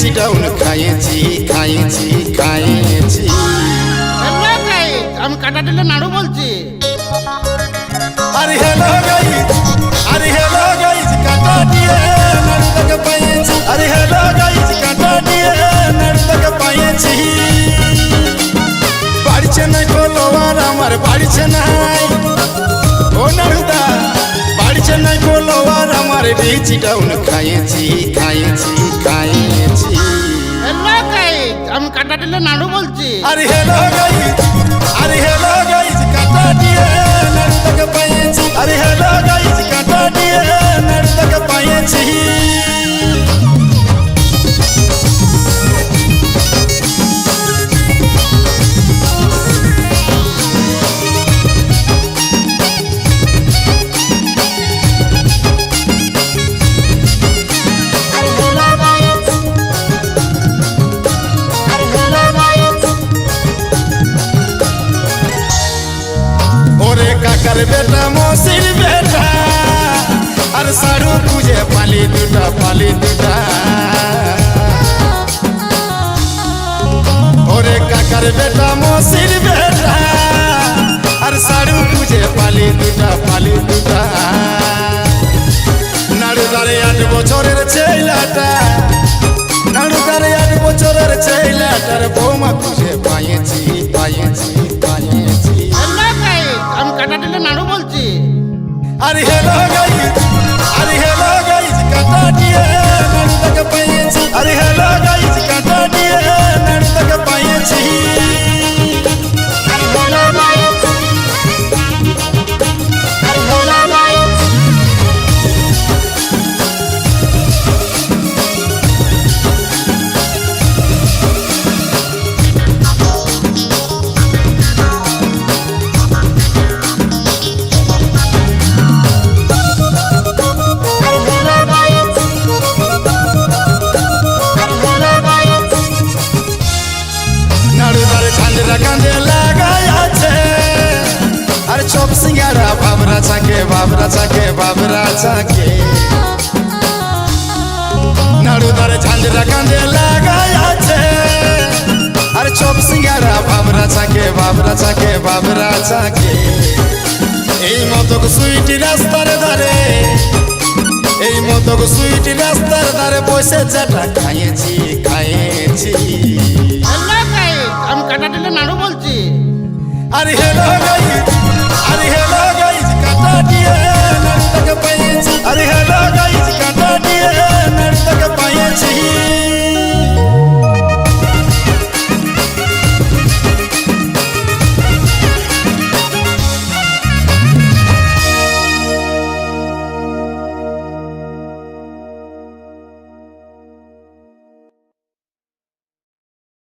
চিটাউন খাইয়েছি খাইয়েছি খাইয়েছি। হ্যালো গাইস, আমি কাটা দিলে নাড়ু বলছি। আরে হ্যালো গাইস, আরে হ্যালো গাইস, কাটা দিয়ে নাড়ু তোকে পাইয়েছি। আরে হ্যালো গাইস, কাটা দিয়ে নাড়ু তোকে পাইয়েছি। বাড়ছে নাই ফলোয়ার আমার, বাড়ছে নাই ও নাড়ুদা, বাড়ছে নাই ফলোয়ার আমার, চিটাউন খাইয়েছি খাইয়েছি খাইয়েছি। হ্যালো গাইস, আমি কাটা দিলে নাড়ু বলছি। আরে হ্যালো গাইস, আরে হ্যালো গাইস, কাটা দিয়ে নাড়ু তোকে পাইয়েছি। আরে হ্যালো গাইস, কাটা দিয়ে নাড়ু তোকে পাইয়েছি। ওরে কাকার বেটা মসির বেটা, আর সাড়ু পুজে পালি দুটা পালি দুটা। ওরে কাকার বেটা মসির বেটা, আর সাড়ু পুজে পালি দুটা পালি দুটা। নাড়ুদারে 8 বছরের ছেলেটা, নাড়ুদারে 8 বছরের ছেলেটার বৌমা খুঁজে পাইয়েছি পাইয়েছি পাইয়েছি। হ্যালো গাইস, আমি কাটা দিলে নাড়ু বলছি। আরে হ্যালো গাইস, আরে হ্যালো গাইস, কাটা দিয়ে নাড়ু তোকে পাইয়েছি। আরে হ্যালো গাইস, কাটা দিয়ে নাড়ু তোকে পাইয়েছি। নাড়ুদারে ঝান্ডা কাঁধে লাগাই আছে, আর চপ সিঙ্গারা বাবরা চাকে বাবরা চাকে বাবরা চাকে। নাড়ুদারে ঝান্ডা কাঁধে লাগাই আছে, আর চপ সিঙ্গারা বাবরা চাকে বাবরা চাকে বাবরা চাকে। এই মতো সুইটি রাস্তার ধারে, এই মতো সুইটি রাস্তার ধারে বসে যেটা খাইয়েছি খাইয়েছি। হ্যালো গাইস, আমি কাটা দিলে নাড়ু বলছি। আরে হ্যালো